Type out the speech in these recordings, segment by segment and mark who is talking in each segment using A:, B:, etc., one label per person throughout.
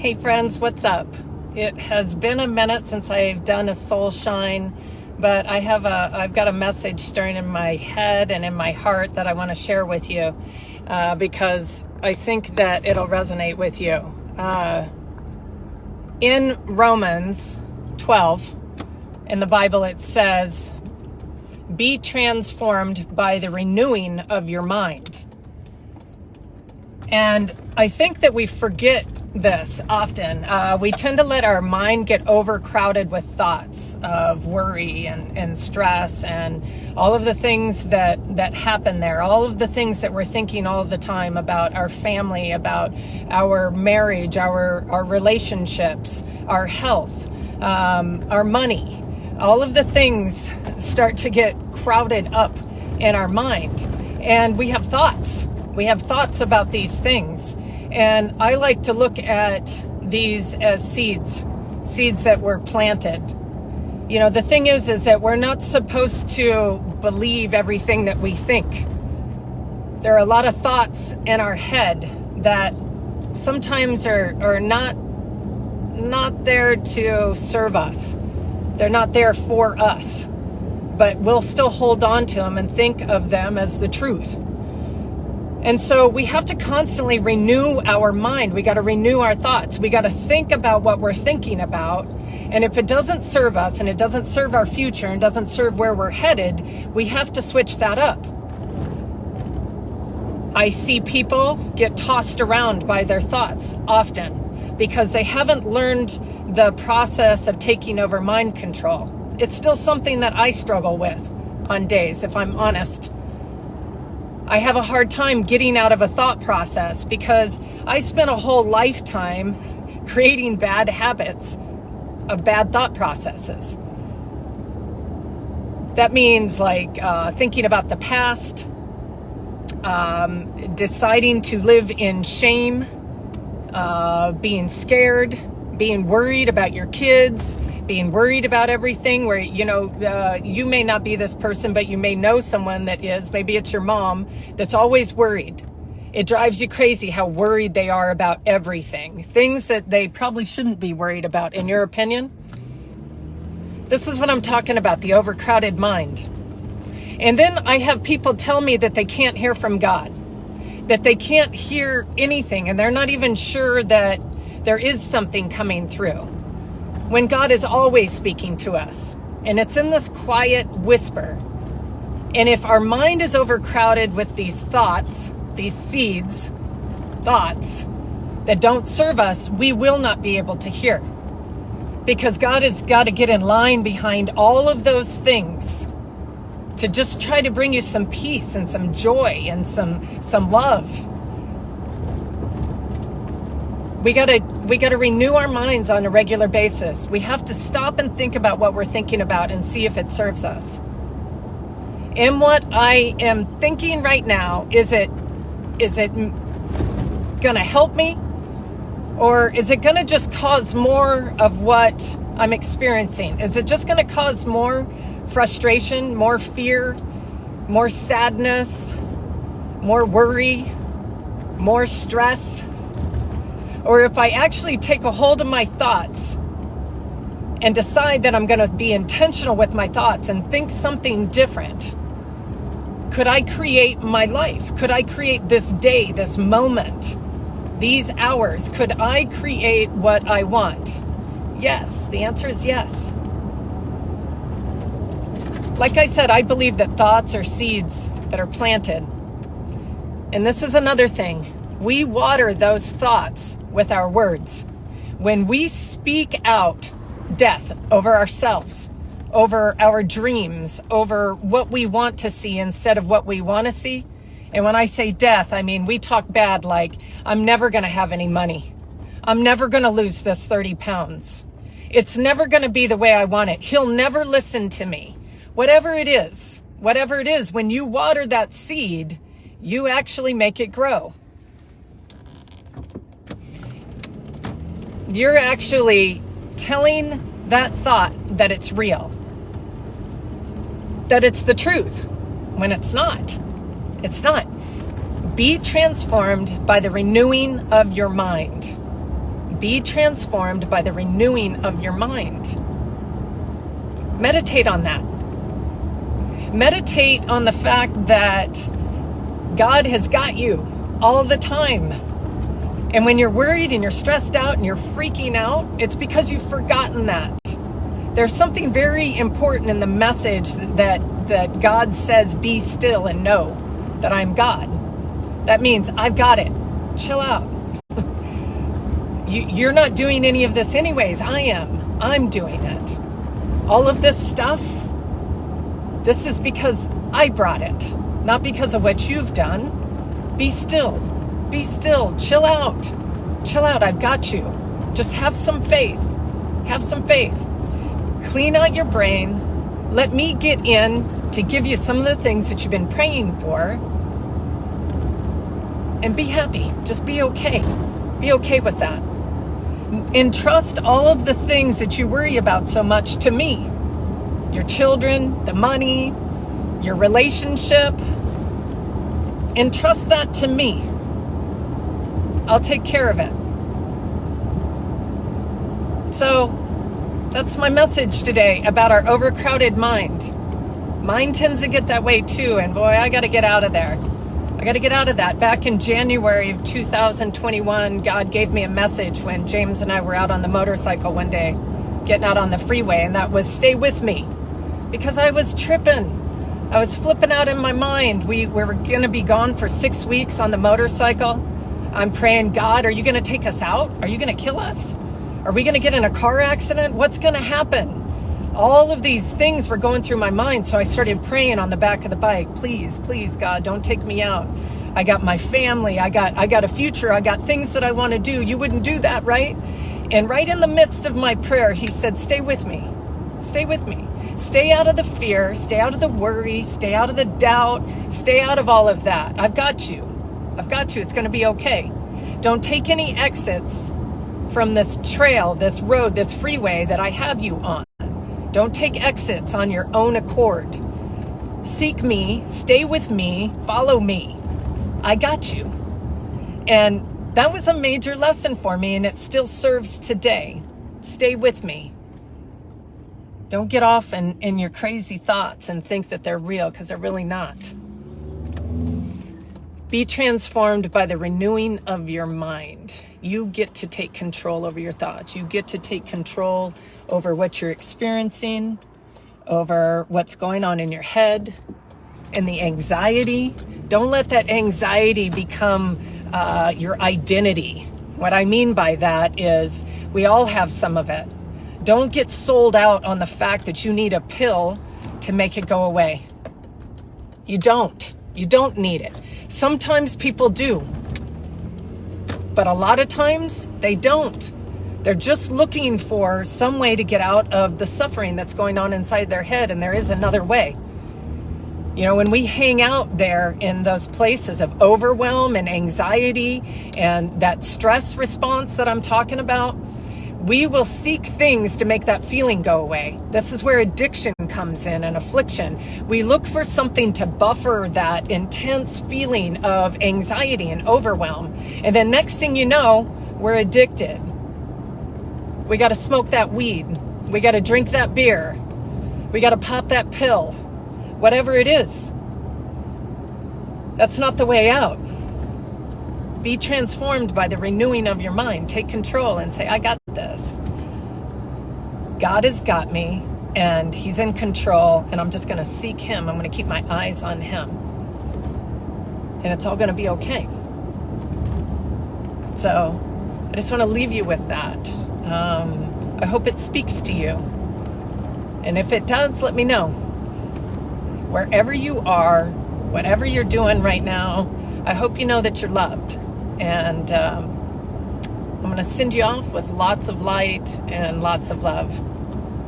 A: Hey friends, what's up? It has been a minute since I've done a SoulShine, but I've got a message stirring in my head and in my heart that I want to share with you because I think that it'll resonate with you. In Romans 12, in the Bible, it says, "Be transformed by the renewing of your mind." And I think that we forget this often. We tend to let our mind get overcrowded with thoughts of worry and stress and all of the things that happen there, all of the things that we're thinking all the time about our family, about our marriage, our relationships, our health, our money. All of the things start to get crowded up in our mind, and we have thoughts. We have thoughts about these things. And I like to look at these as seeds that were planted. You know, the thing is that we're not supposed to believe everything that we think. There are a lot of thoughts in our head that sometimes are not there to serve us. They're not there for us, but we'll still hold on to them and think of them as the truth. And so we have to constantly renew our mind. We got to renew our thoughts. We got to think about what we're thinking about. And if it doesn't serve us and it doesn't serve our future and doesn't serve where we're headed, we have to switch that up. I see people get tossed around by their thoughts often because they haven't learned the process of taking over mind control. It's still something that I struggle with on days, if I'm honest. I have a hard time getting out of a thought process because I spent a whole lifetime creating bad habits of bad thought processes. That means like thinking about the past, deciding to live in shame, being scared, being worried about your kids, being worried about everything where, you may not be this person, but you may know someone that is. Maybe it's your mom that's always worried. It drives you crazy how worried they are about everything. Things that they probably shouldn't be worried about, in your opinion. This is what I'm talking about, the overcrowded mind. And then I have people tell me that they can't hear from God, that they can't hear anything, and they're not even sure that there is something coming through, when God is always speaking to us. And it's in this quiet whisper. And if our mind is overcrowded with these thoughts, these seeds, thoughts that don't serve us, we will not be able to hear. Because God has got to get in line behind all of those things to just try to bring you some peace and some joy and some love. We gotta renew our minds on a regular basis. We have to stop and think about what we're thinking about and see if it serves us. And what I am thinking right now, is it gonna help me? Or is it gonna just cause more of what I'm experiencing? Is it just gonna cause more frustration, more fear, more sadness, more worry, more stress? Or if I actually take a hold of my thoughts and decide that I'm going to be intentional with my thoughts and think something different, could I create my life? Could I create this day, this moment, these hours? Could I create what I want? Yes, the answer is yes. Like I said, I believe that thoughts are seeds that are planted. And this is another thing. We water those thoughts with our words. When we speak out death over ourselves, over our dreams, over what we want to see instead of what we want to see. And when I say death, I mean, we talk bad like, I'm never going to have any money. I'm never going to lose this 30 pounds. It's never going to be the way I want it. He'll never listen to me. Whatever it is, when you water that seed, you actually make it grow. You're actually telling that thought that it's real, that it's the truth, when it's not. It's not. Be transformed by the renewing of your mind. Be transformed by the renewing of your mind. Meditate on that. Meditate on the fact that God has got you all the time. And when you're worried and you're stressed out and you're freaking out, it's because you've forgotten that. There's something very important in the message that God says, be still and know that I'm God. That means I've got it. Chill out. You're not doing any of this anyways. I am. I'm doing it. All of this stuff, this is because I brought it, not because of what you've done. Be still. Be still. Chill out. Chill out. I've got you. Just have some faith. Have some faith. Clean out your brain. Let me get in to give you some of the things that you've been praying for. And be happy. Just be okay. Be okay with that. Entrust all of the things that you worry about so much to me. Your children, the money, your relationship. Entrust that to me. I'll take care of it. So that's my message today about our overcrowded mind. Mine tends to get that way too, and boy, I got to get out of there. I got to get out of that. Back in January of 2021, God gave me a message when James and I were out on the motorcycle one day, getting out on the freeway, and that was stay with me, because I was tripping. I was flipping out in my mind. We were going to be gone for 6 weeks on the motorcycle. I'm praying, God, are you going to take us out? Are you going to kill us? Are we going to get in a car accident? What's going to happen? All of these things were going through my mind, so I started praying on the back of the bike. Please, please, God, don't take me out. I got my family. I got a future. I got things that I want to do. You wouldn't do that, right? And right in the midst of my prayer, he said, stay with me. Stay with me. Stay out of the fear. Stay out of the worry. Stay out of the doubt. Stay out of all of that. I've got you. I've got you. It's going to be okay. Don't take any exits from this trail, this road, this freeway that I have you on. Don't take exits on your own accord. Seek me, stay with me, follow me. I got you. And that was a major lesson for me, and it still serves today. Stay with me. Don't get off in your crazy thoughts and think that they're real, because they're really not. Be transformed by the renewing of your mind. You get to take control over your thoughts. You get to take control over what you're experiencing, over what's going on in your head, and the anxiety. Don't let that anxiety become your identity. What I mean by that is we all have some of it. Don't get sold out on the fact that you need a pill to make it go away. You don't. You don't need it. Sometimes people do. But a lot of times they don't. They're just looking for some way to get out of the suffering that's going on inside their head, and there is another way. You know, when we hang out there in those places of overwhelm and anxiety and that stress response that I'm talking about, we will seek things to make that feeling go away. This is where addiction comes in and affliction. We look for something to buffer that intense feeling of anxiety and overwhelm. And then next thing you know, we're addicted. We got to smoke that weed. We got to drink that beer. We got to pop that pill. Whatever it is. That's not the way out. Be transformed by the renewing of your mind. Take control and say, I got this. God has got me, and he's in control, and I'm just going to seek him. I'm going to keep my eyes on him. And it's all going to be okay. So I just want to leave you with that. I hope it speaks to you. And if it does, let me know. Wherever you are, whatever you're doing right now, I hope you know that you're loved. And I'm going to send you off with lots of light and lots of love.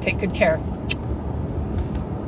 A: Take good care.